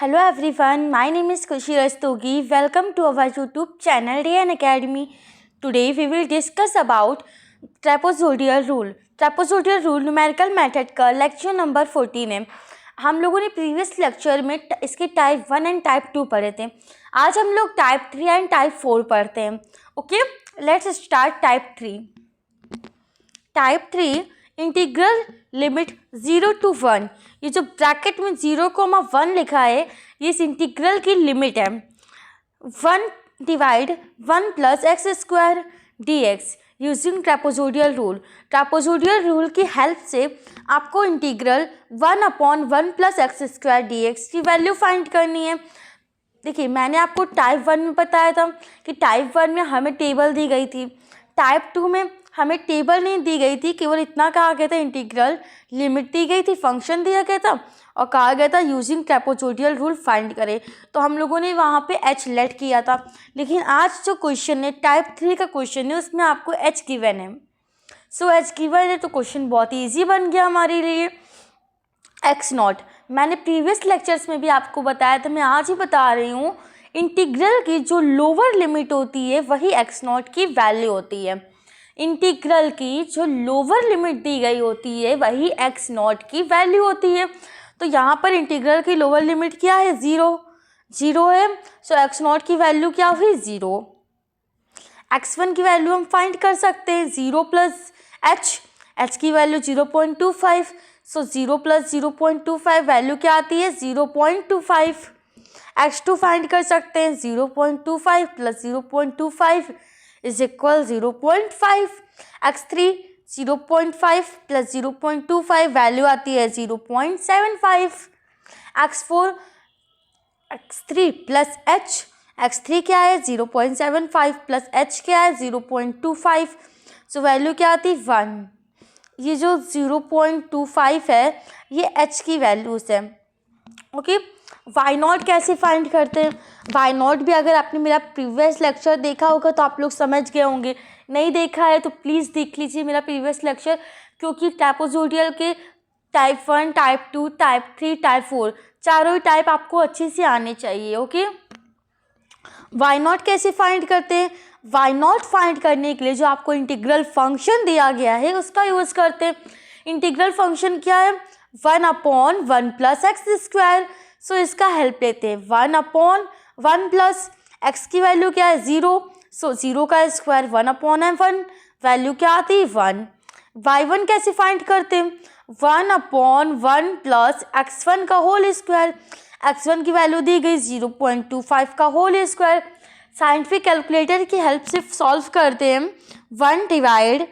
Hello everyone, my name is Khushi Rastogi. Welcome to our YouTube channel DN Academy. Today we will discuss about trapezoidal rule. Trapezoidal rule numerical method का lecture number 14 है. हम लोगों ने previous lecture में इसके type 1 and type 2 पढ़े थे. आज हम लोग टाइप 3 एंड टाइप 4 पढ़ते हैं. Okay, let's start type 3. Type 3 integral limit 0 to 1. ये जो ब्रैकेट में 0,1 लिखा है ये इस इंटीग्रल की लिमिट है. 1 divide 1 plus x square dx using trapezoidal rule. Trapezoidal rule की हेल्प से आपको integral 1/1 plus x square dx की वैल्यू फाइंड करनी है. देखिए, मैंने आपको टाइप 1 में बताया था कि टाइप 1 में हमें टेबल दी गई थी. टाइप 2 में हमें टेबल नहीं दी गई थी, केवल इतना कहा गया था इंटीग्रल लिमिट दी गई थी, फंक्शन दिया गया था और कहा गया था यूजिंग ट्रापेजोइडल रूल फाइंड करें. तो हम लोगों ने वहाँ पे एच लेट किया था. लेकिन आज जो क्वेश्चन है टाइप 3 का क्वेश्चन है, उसमें आपको एच गिवन है. सो एच गिवन है तो क्वेश्चन बहुत ईजी बन गया हमारे लिए. एक्स नॉट मैंने प्रीवियस लेक्चर्स में भी आपको बताया था, मैं आज ही बता रही हूँ. इंटीग्रल की जो लोअर लिमिट होती है वही एक्स नॉट की वैल्यू होती है. इंटीग्रल की जो लोअर लिमिट दी गई होती है वही एक्स नॉट की वैल्यू होती है. तो यहाँ पर इंटीग्रल की लोअर लिमिट क्या है? 0 है. सो एक्स नॉट की वैल्यू क्या हुई? 0. x1 की वैल्यू हम फाइंड कर सकते हैं 0 प्लस एच की वैल्यू 0.25. सो 0 प्लस 0.25 वैल्यू क्या आती है? 0.25. x2 फाइंड कर सकते हैं 0.25 plus 0.25 is equal 0.5. x3 0.5 plus 0.25 value आती है 0.75. x3 प्लस x3 क्या है? 0.75 प्लस h क्या है? 0.25. सो वैल्यू क्या आती है? 1. ये जो 0.25 है ये h की वैल्यूज है. ओके, वाई नॉट कैसे फाइंड करते हैं? वाई नॉट भी अगर आपने मेरा प्रीवियस लेक्चर देखा होगा तो आप लोग समझ गए होंगे. नहीं देखा है तो प्लीज़ देख लीजिए मेरा प्रीवियस लेक्चर, क्योंकि ट्रापेजोइडल के टाइप 1, टाइप 2, टाइप 3, टाइप 4 चारों ही टाइप आपको अच्छे से आने चाहिए. ओके, वाई नॉट कैसे फाइंड करते हैं? वाई नॉट फाइंड करने के लिए जो आपको इंटीग्रल फंक्शन दिया गया है उसका यूज़ करते हैं. इंटीग्रल फंक्शन क्या है? 1/1 प्लस एक्स स्क्वायर. सो इसका हेल्प लेते हैं. 1/1 प्लस एक्स की वैल्यू क्या है? 0. सो 0 का स्क्वायर 1/1 वैल्यू क्या आती है? 1. y1 कैसे फाइंड करते हैं? 1/1 प्लस x1 का होल स्क्वायर. x1 की वैल्यू दी गई 0.25 का होल स्क्वायर. साइंटिफिक कैलकुलेटर की हेल्प से सॉल्व करते हैं. 1 डिवाइड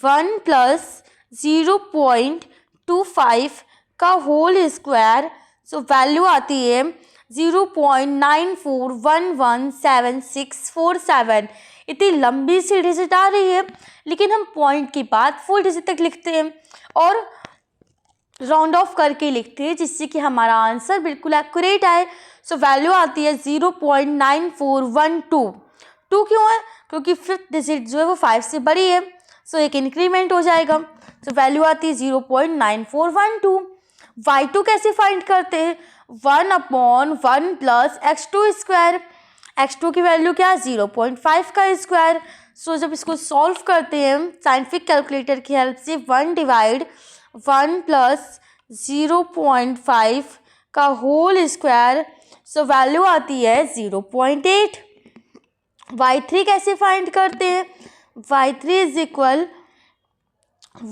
1 प्लस 0.25 का होल स्क्वायर. सो वैल्यू आती है 0.94117647. इतनी लंबी सी डिजिट आ रही है, लेकिन हम पॉइंट के बाद फुल डिजिट तक लिखते हैं और राउंड ऑफ करके लिखते हैं जिससे कि हमारा आंसर बिल्कुल एक्यूरेट आए. सो वैल्यू आती है 0.9412. 2 क्यों है? क्योंकि फिफ्थ डिजिट जो है वो 5 से बड़ी है. सो एक इंक्रीमेंट हो जाएगा. सो वैल्यू आती है 0.9412. y2 कैसे फाइंड करते हैं? 1/1 प्लस x2 स्क्वायर. x2 की वैल्यू क्या है? 0.5 का स्क्वायर. सो जब इसको सॉल्व करते हैं साइंटिफिक कैलकुलेटर की हेल्प से 1 डिवाइड 1 प्लस 0.5 का होल स्क्वायर. सो वैल्यू आती है 0.8. y3 कैसे फाइंड करते हैं? y3 is equal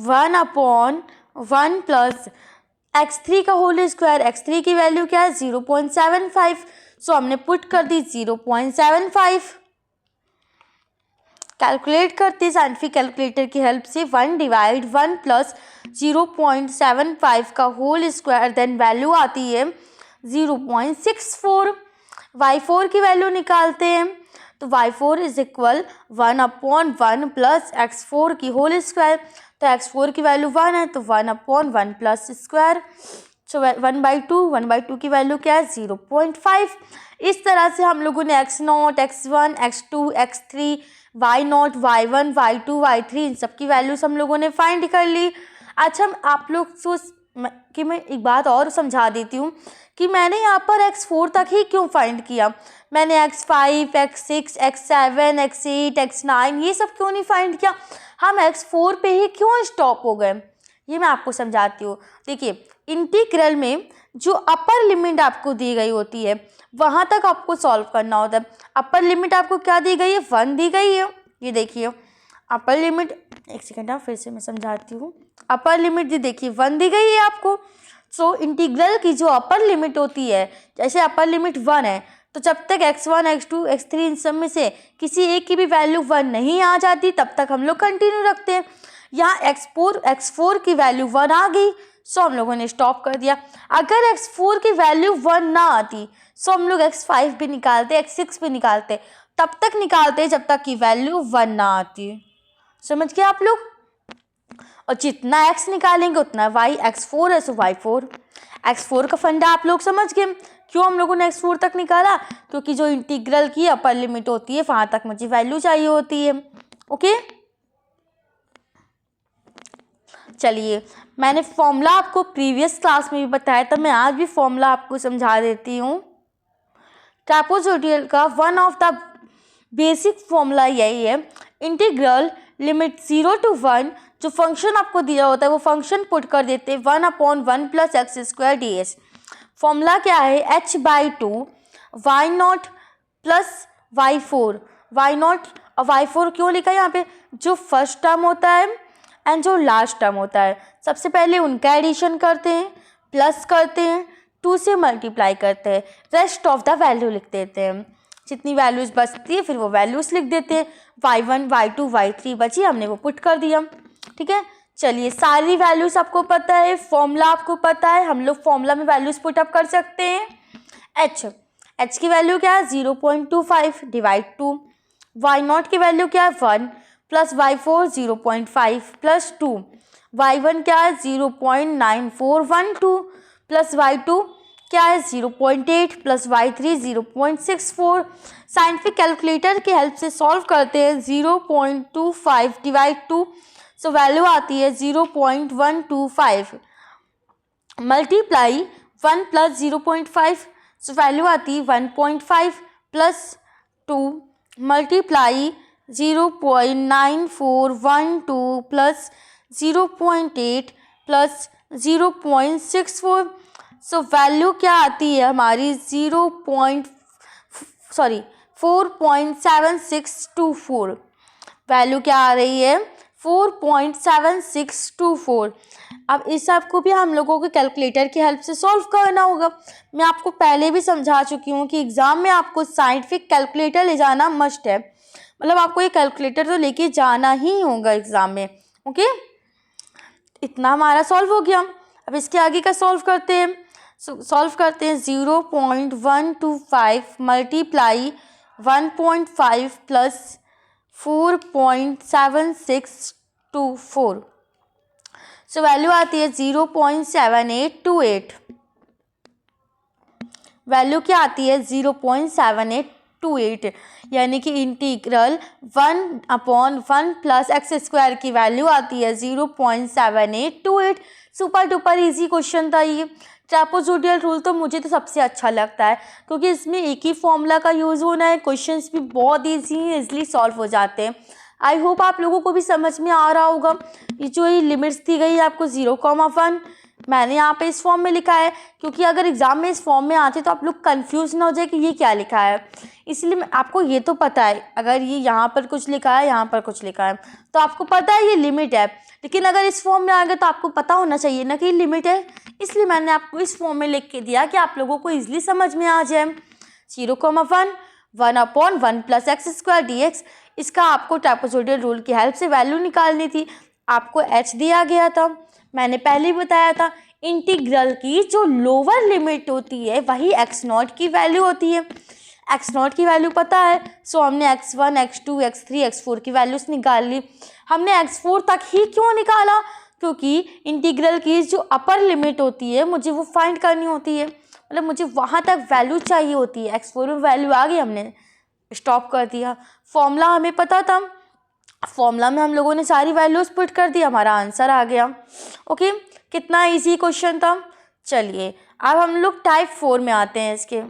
1/1 plus x3 का होल स्क्वायर. x3 की वैल्यू क्या है? 0.75. सो हमने पुट कर दी 0.75. कैलकुलेट करते साइंटिफिक कैलकुलेटर की हेल्प से 1 डिवाइड 1 प्लस 0.75 का होल स्क्वायर. देन वैल्यू आती है 0.64. y4 की वैल्यू निकालते हैं तो y4 is equal 1/1 plus x4 की होल स्क्वायर. तो x4 की वैल्यू 1 है तो 1/1 प्लस स्क्वायर. सो 1/2 की वैल्यू क्या है? 0.5. इस तरह से हम लोगों ने x0, x1, x2, x3, y0, y1, y2, y3 इन सब की वैल्यूज हम लोगों ने फाइंड कर ली. अच्छा, हम आप लोग कि मैं एक बात और समझा देती हूँ कि मैंने यहाँ पर x4 तक ही क्यों फाइंड किया, मैंने x5, x6, x7, x8, x9 ये सब क्यों नहीं फाइंड किया, हम x4 पे ही क्यों स्टॉप हो गए, ये मैं आपको समझाती हूँ। देखिए इंटीग्रल में जो अपर लिमिट आपको दी गई होती है वहाँ तक आपको सॉल्व करना होता है। अपर लिमिट आपको क्या दी गई है, 1 दी गई है। ये देखिए अपर लिमिट, एक सेकेंड आप फिर से मैं समझाती हूँ। अपर लिमिट जी देखिए 1 दी गई है आपको। सो इंटीग्रल की जो अपर लिमिट होती है, जैसे अपर लिमिट 1 है तो जब तक x1, x2, x3 इन सब में से किसी एक की भी वैल्यू 1 नहीं आ जाती तब तक हम लोग कंटिन्यू रखते हैं। यहाँ x4 की वैल्यू 1 आ गई सो हम लोगों ने स्टॉप कर दिया। अगर x4 की वैल्यू 1 ना आती सो हम लोग x5 भी निकालते, x6 भी निकालते, तब तक निकालते जब तक की वैल्यू 1 ना आती। समझ गए आप लोग? और जितना x निकालेंगे उतना y, x4 है सो y4। x4 का फंडा आप लोग समझ गए, क्यों हम लोगों ने x4 तक निकाला, क्योंकि जो इंटीग्रल की अपर लिमिट होती है वहां तक मुझे वैल्यू चाहिए होती है। ओके चलिए, मैंने फॉर्मूला आपको प्रीवियस क्लास में भी बताया था, मैं आज भी फॉर्मूला आपको समझा देती हूँ। ट्रापेजोइडल का one of the basic formula यही है, इंटीग्रल लिमिट 0 to 1, जो फंक्शन आपको दिया होता है वो फंक्शन पुट कर देते हैं 1/1 + x² ds। फॉर्मूला क्या है, h/2 y0 + y4। y0 और y4 क्यों लिखा है यहाँ पे, जो फर्स्ट टर्म होता है एंड जो लास्ट टर्म होता है, सबसे पहले उनका एडिशन करते हैं, प्लस करते हैं, 2 से मल्टीप्लाई करते हैं, रेस्ट ऑफ द वैल्यू लिख देते हैं। जितनी वैल्यूज़ बचती है फिर वो वैल्यूज़ लिख देते हैं। y1, y2, y3 बची, हमने वो पुट कर दिया। ठीक है, चलिए सारी वैल्यूज़ आपको पता है, फॉर्मूला आपको पता है, हम लोग फॉर्मूला में वैल्यूज़ पुट अप कर सकते हैं। h की वैल्यू क्या है, 0.25 डिवाइड 2। y0 की वैल्यू क्या है, 1 प्लस y4 0.5 प्लस 2। y1 क्या है, 0.9412 प्लस y2 क्या है, 0.8 प्लस y3 0.64। साइंटिफिक कैलकुलेटर की हेल्प से सॉल्व करते हैं, 0.25 डिवाइड 2 सो वैल्यू आती है 0.125 मल्टीप्लाई 1 प्लस 0.5 सो वैल्यू आती है 1.5 plus 2 multiply 0.9412 plus 0.8 plus 0.64 so value क्या आती है हमारी 4.7624। वैल्यू क्या आ रही है, 4.7624। अब इस सबको भी हम लोगों को कैलकुलेटर की हेल्प से सॉल्व करना होगा। मैं आपको पहले भी समझा चुकी हूँ कि एग्ज़ाम में आपको साइंटिफिक कैलकुलेटर ले जाना मस्ट है, मतलब आपको ये कैलकुलेटर तो लेके जाना ही होगा एग्ज़ाम में। ओके, इतना हमारा सॉल्व हो गया। अब इसके आगे का सॉल्व करते हैं। सॉल्व करते हैं 0.125 मल्टीप्लाई 1.5 प्लस 4.7624 सो वैल्यू आती है 0.7828। वैल्यू क्या आती है, 0.7828, यानी कि इंटीग्रल 1/1 प्लस x² की वैल्यू आती है 0.7828। सुपर डुपर इजी क्वेश्चन था ये। ट्रापेजोइडल रूल तो मुझे तो सबसे अच्छा लगता है क्योंकि इसमें एक ही फॉर्मूला का यूज़ होना है, क्वेश्चंस भी बहुत ईजी हैं, इजली सॉल्व हो जाते हैं। आई होप आप लोगों को भी समझ में आ रहा होगा। ये जो ये लिमिट्स दी गई है आपको 0,1 मैंने यहाँ पे इस फॉर्म में लिखा है क्योंकि अगर एग्ज़ाम में इस फॉर्म में आते तो आप लोग कंफ्यूज ना हो जाए कि ये क्या लिखा है, इसलिए आपको ये तो पता है अगर ये यहाँ पर कुछ लिखा है यहाँ पर कुछ लिखा है तो आपको पता है ये लिमिट है, लेकिन अगर इस फॉर्म में आ गए तो आपको पता होना चाहिए ना कि लिमिट है, इसलिए मैंने आपको इस फॉर्म में लिख के दिया कि आप लोगों को ईजिली समझ में आ जाए। 0,1 1/1 प्लस x² dx, इसका आपको ट्रापेजोइडल रूल की हेल्प से वैल्यू निकालनी थी। आपको h दिया गया था, मैंने पहले ही बताया था इंटीग्रल की जो लोअर लिमिट होती है वही x0 की वैल्यू होती है। x0 की वैल्यू पता है, सो हमने x1, x2, x3, x4 की वैल्यूज़ निकाल ली। हमने x4 तक ही क्यों निकाला, क्योंकि इंटीग्रल की जो अपर लिमिट होती है मुझे वो फाइंड करनी होती है, मतलब मुझे वहाँ तक वैल्यू चाहिए होती है। x4 में वैल्यू आ गई, हमने स्टॉप कर दिया। फॉर्मूला हमें पता था, फॉर्मूला में हम लोगों ने सारी वैल्यूज़ पुट कर दी, हमारा आंसर आ गया। ओके, कितना इजी क्वेश्चन था। चलिए अब हम लोग टाइप 4 में आते हैं इसके।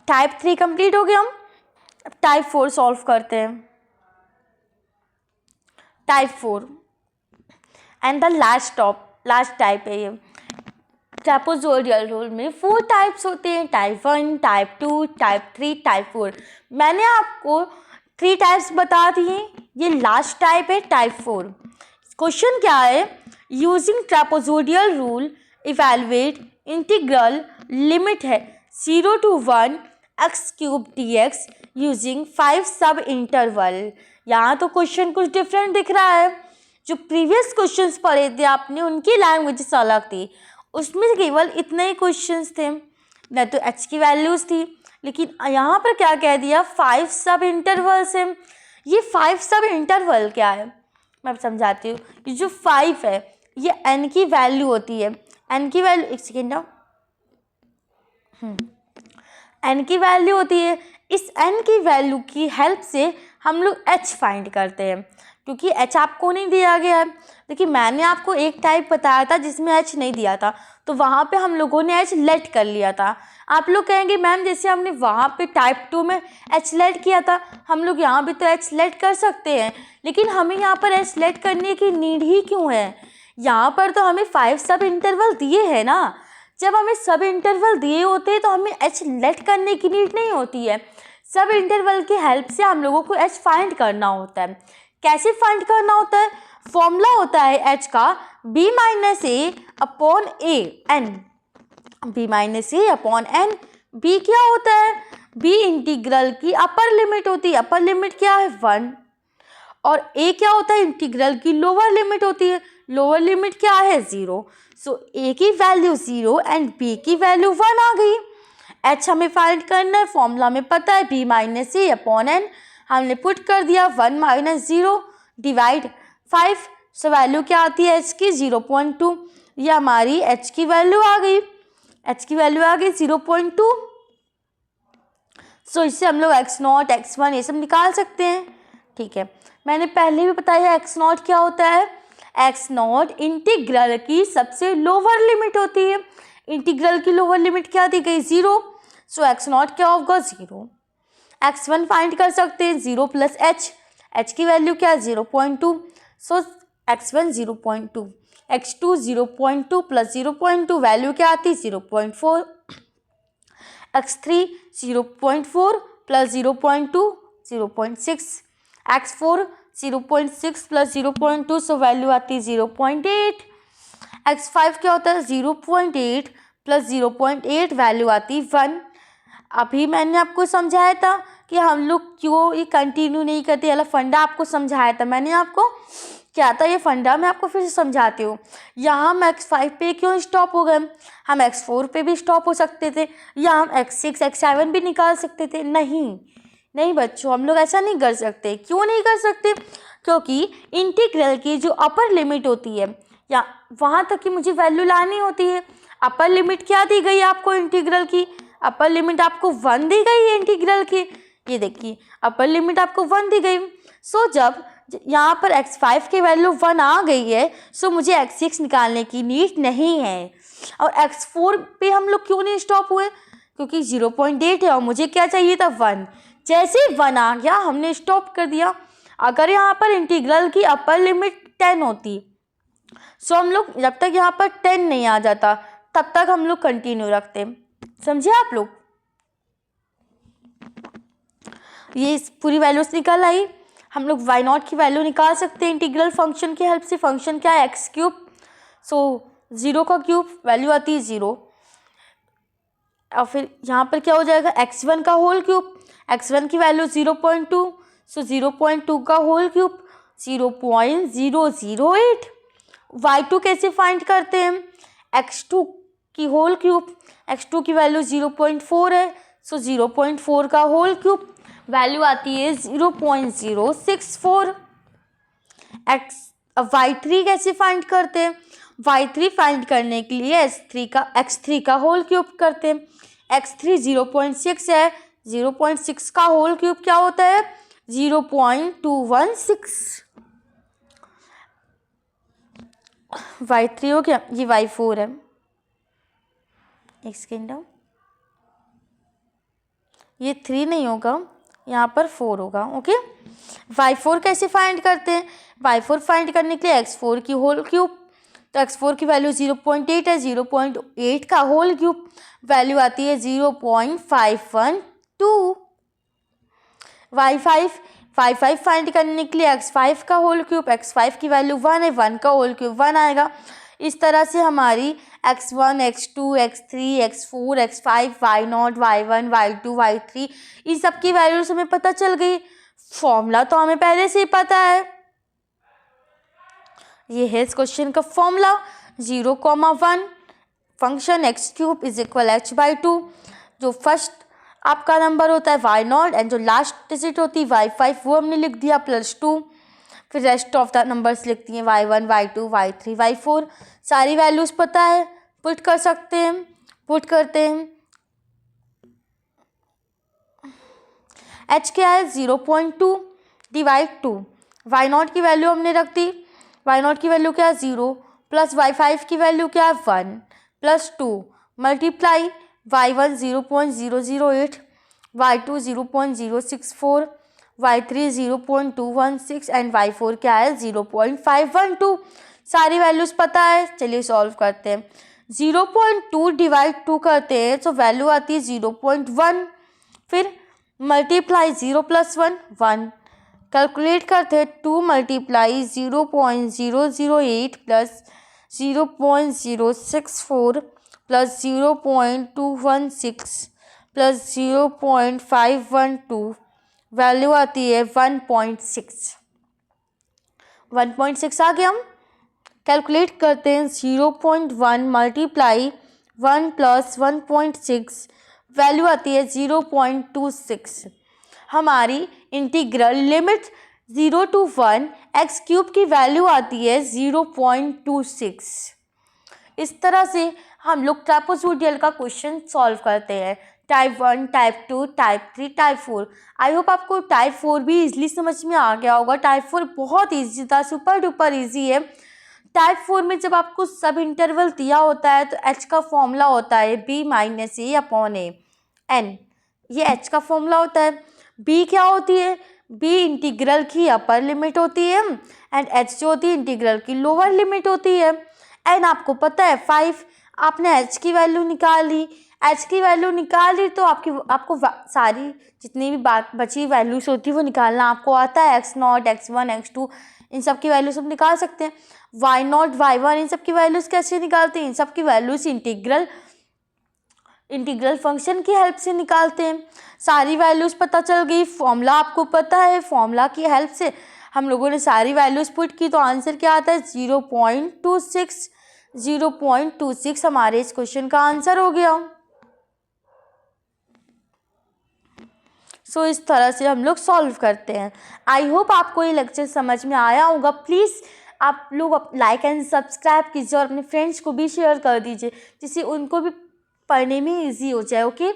टाइप 3 कंप्लीट हो गया, हम अब टाइप 4 सॉल्व करते हैं। Type 4 and the last type है ये। ट्रेपेजोइडल रूल में 4 टाइप्स होते हैं, टाइप 1, टाइप 2, टाइप 3, टाइप 4। मैंने आपको 3 टाइप्स बता दिए, ये लास्ट टाइप है टाइप 4। क्वेश्चन क्या है, using trapezoidal rule evaluate integral limit है 0 to 1 x cube dx using 5 सब इंटरवल। यहाँ तो क्वेश्चन कुछ डिफरेंट दिख रहा है। जो प्रीवियस क्वेश्चंस पढ़े थे आपने उनकी लैंग्वेज अलग थी, उसमें केवल इतने ही क्वेश्चंस थे, न तो एच की वैल्यूज़ थी। लेकिन यहाँ पर क्या कह दिया, 5 सब इंटरवल्स है। ये 5 सब इंटरवल क्या है मैं समझाती हूँ। ये जो 5 है ये n की वैल्यू होती है। n की वैल्यू, एक सेकेंड ना, n की वैल्यू होती है। इस n की वैल्यू की हेल्प से हम लोग h फाइंड करते हैं, क्योंकि h आपको नहीं दिया गया है। देखिए मैंने आपको एक टाइप बताया था जिसमें h नहीं दिया था, तो वहाँ पे हम लोगों ने h लेट कर लिया था। आप लोग कहेंगे मैम जैसे हमने वहाँ पे टाइप 2 में h लेट किया था, हम लोग यहाँ भी तो h लेट कर सकते हैं, लेकिन हमें यहाँ पर h लेट करने की नीड ही क्यों है। यहाँ पर तो हमें 5 सब इंटरवल दिए हैं ना। जब हमें सब इंटरवल दिए होते हैं तो हमें h लेट करने की नीड नहीं होती है। सब इंटरवल की हेल्प से हम लोगों को h फाइंड करना होता है। कैसे फाइंड करना होता है, फॉर्मूला होता है h का b minus A upon A N. b minus A upon N, b क्या होता है, b इंटीग्रल की अपर लिमिट होती है। अपर लिमिट क्या है 1, और a क्या होता है, इंटीग्रल की लोअर लिमिट होती है। लोअर लिमिट क्या है 0। सो a की वैल्यू 0 एंड b की वैल्यू 1 आ गई। h हमें फाइंड करना है, फॉर्मूला में पता है b माइनस ए अपॉन एन, हमने पुट कर दिया 1 माइनस 0 डिवाइड 5। सो वैल्यू क्या आती है h की 0.2। ये हमारी h की वैल्यू आ गई, h की वैल्यू आ गई 0.2। सो इससे हम लोग x0 x1 ये सब निकाल सकते हैं। ठीक है, मैंने पहले भी बताया x0 क्या होता है, x0 इंटीग्रल की सबसे लोअर लिमिट होती है। इंटीग्रल की लोअर लिमिट क्या दी गई 0। सो x0 क्या होगा 0। x1 फाइंड कर सकते हैं 0 प्लस h की वैल्यू क्या है 0.2। सो x1 0.2, x2 0.2 प्लस 0.2 वैल्यू क्या आती है 0.4, x3 0.4 plus 0.2 0.6, x4 0.6 plus 0.2 so value आती है 0.8, x5 क्या होता है 0.8 प्लस 0.8 वैल्यू आती है 1। अभी मैंने आपको समझाया था कि हम लोग क्यों ये कंटिन्यू नहीं करते, वाला फंडा आपको समझाया था मैंने आपको, क्या था ये फंडा, मैं आपको फिर से समझाती हूँ। यहाँ हम x5 पे क्यों स्टॉप हो गए, हम x4 पे भी स्टॉप हो सकते थे, या हम x6 x7 भी निकाल सकते थे। नहीं बच्चों, हम लोग ऐसा नहीं कर सकते। क्यों नहीं कर सकते, क्योंकि इंटीग्रल की जो अपर लिमिट होती है या वहाँ तक की मुझे वैल्यू लानी होती है। अपर लिमिट क्या दी गई आपको, इंटीग्रल की अपर लिमिट आपको 1 दी गई है इंटीग्रल की। ये देखिए अपर लिमिट आपको 1 दी गई। सो जब यहाँ पर x5 की वैल्यू 1 आ गई है, सो मुझे x6 निकालने की नीड नहीं है। और x4 पे हम लोग क्यों नहीं स्टॉप हुए, क्योंकि 0.8 है और मुझे क्या चाहिए था 1। जैसे 1 आ गया हमने स्टॉप कर दिया। अगर यहाँ पर इंटीग्रल की अपर लिमिट 10 होती, सो हम लोग जब तक यहाँ पर 10 नहीं आ जाता तब तक हम लोग कंटिन्यू रखते। समझे आप लोग, ये पूरी वैल्यूज निकल आई। हम लोग y0 की वैल्यू निकाल सकते हैं इंटीग्रल फंक्शन की हेल्प से। फंक्शन क्या है x क्यूब, सो 0 का क्यूब वैल्यू आती है 0, और फिर यहाँ पर क्या हो जाएगा x1 का होल क्यूब, x1 की वैल्यू 0.2, सो 0.2 का होल क्यूब 0.008। y2 कैसे फाइंड करते हैं, x2 की होल क्यूब, x2 की वैल्यू 0.4 है, सो 0.4 का होल क्यूब वैल्यू आती है 0.064। y3 कैसे फाइंड करते हैं, y3 फाइंड करने के लिए x3 का होल क्यूब करते हैं। x3 0.6 है, 0.6 का होल क्यूब क्या होता है 0.216। y3 हो गया, ये y4 है, एक सेकेंड, ये 3 नहीं होगा, यहाँ पर 4 होगा। ओके, y4 कैसे फाइंड करते हैं? y4 फाइंड करने के लिए x4 की होल क्यूब, तो x4 की वैल्यू 0.8 है, 0.8 का होल क्यूब वैल्यू आती है 0.512। y5 फाइंड करने के लिए x5 का होल क्यूब, x5 की वैल्यू 1 है, 1 का होल क्यूब 1 आएगा। इस तरह से हमारी x1, x2, x3, x4, x5, y0, y1, y2, y3 इन सब की वैल्यूज हमें पता चल गई। फॉर्मूला तो हमें पहले से ही पता है, ये है इस क्वेश्चन का formula, 0,1 function x cube is equal h/2। जो फर्स्ट आपका नंबर होता है y0 एंड जो लास्ट डिजिट होती है y5 वो हमने लिख दिया +2। फिर रेस्ट ऑफ द नंबर्स लिखती हैं y1, y2, y3, y4। सारी वैल्यूज़ पता है, पुट कर सकते हैं, पुट करते हैं। h क्या है? 0.2 डिवाइड 2, y0 की वैल्यू हमने रख दी, y0 की वैल्यू क्या है 0, प्लस y5 की वैल्यू क्या है 1 plus 2 multiply y1 0.008, y2 0.064, y3 0.216 and y4 क्या है 0.512। सारी वैल्यूज़ पता है, चलिए सॉल्व करते हैं। 0.2 डिवाइड 2 करते हैं तो वैल्यू आती है 0.1, फिर मल्टीप्लाई 0 + 1 1, कैलकुलेट करते हैं 2 multiply 0.008 plus 0.064 plus 0.216 plus 0.512 value आती है 1.6। 1.6 आ गया। हम कैलकुलेट करते हैं 0.1 मल्टीप्लाई 1 प्लस 1.6 वैल्यू आती है 0.26। हमारी integral limit 0 to 1 x cube की वैल्यू आती है 0.26। इस तरह से हम लोग ट्रापेजोइडल का क्वेश्चन सॉल्व करते हैं, type 1, type 2, type 3, type 4। I hope आपको टाइप 4 भी इजीली समझ में आ गया होगा। टाइप 4 बहुत ईजी था, सुपर डुपर ईजी है। टाइप 4 में जब आपको सब इंटरवल दिया होता है तो एच का फॉर्मूला होता है b - a/a n, ये एच का फॉर्मूला होता है। बी क्या होती है? बी इंटीग्रल की अपर लिमिट होती है एंड एच जो होती है इंटीग्रल की लोअर लिमिट होती है। एन आपको पता है 5, आपने एच की वैल्यू निकाल ली, एच की वैल्यू निकाल ली तो आपको सारी जितनी भी बची वैल्यूज होती है वो निकालना आपको आता है। x0, x1, x2 इन सब की वैल्यूज हम निकाल सकते हैं। y0, y1 इन सब की वैल्यूज कैसे निकालते हैं? इन सब की वैल्यूज इंटीग्रल फंक्शन की हेल्प से निकालते हैं। सारी वैल्यूज़ पता चल गई, फॉर्मूला आपको पता है, फॉर्मूला की हेल्प से हम लोगों ने सारी वैल्यूज़ पुट की तो आंसर क्या आता है 0.26। 0.26 हमारे इस क्वेश्चन का आंसर हो गया। सो इस तरह से हम लोग सॉल्व करते हैं। आई होप आपको ये लेक्चर समझ में आया होगा। प्लीज़ आप लोग लाइक एंड सब्सक्राइब कीजिए और अपने फ्रेंड्स को भी शेयर कर दीजिए जिससे उनको भी पढ़ने में इजी हो जाए। ओके,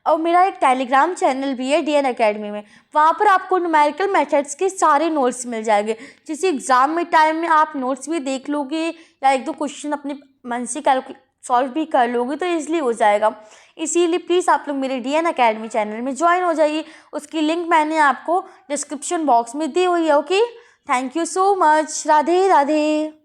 और मेरा एक टेलीग्राम चैनल भी है DN Academy में, वहाँ पर आपको न्यूमेरिकल मेथड्स के सारे नोट्स मिल जाएंगे, जिससे एग्ज़ाम में टाइम में आप नोट्स भी देख लोगे या एक दो क्वेश्चन अपने मन से सॉल्व भी कर लोगे तो ईजिली हो जाएगा। इसीलिए प्लीज़ आप लोग मेरे DN Academy चैनल में ज्वाइन हो जाइए, उसकी लिंक मैंने आपको डिस्क्रिप्शन बॉक्स में दी हुई है। Okay, thank you so much. Radhe Radhe.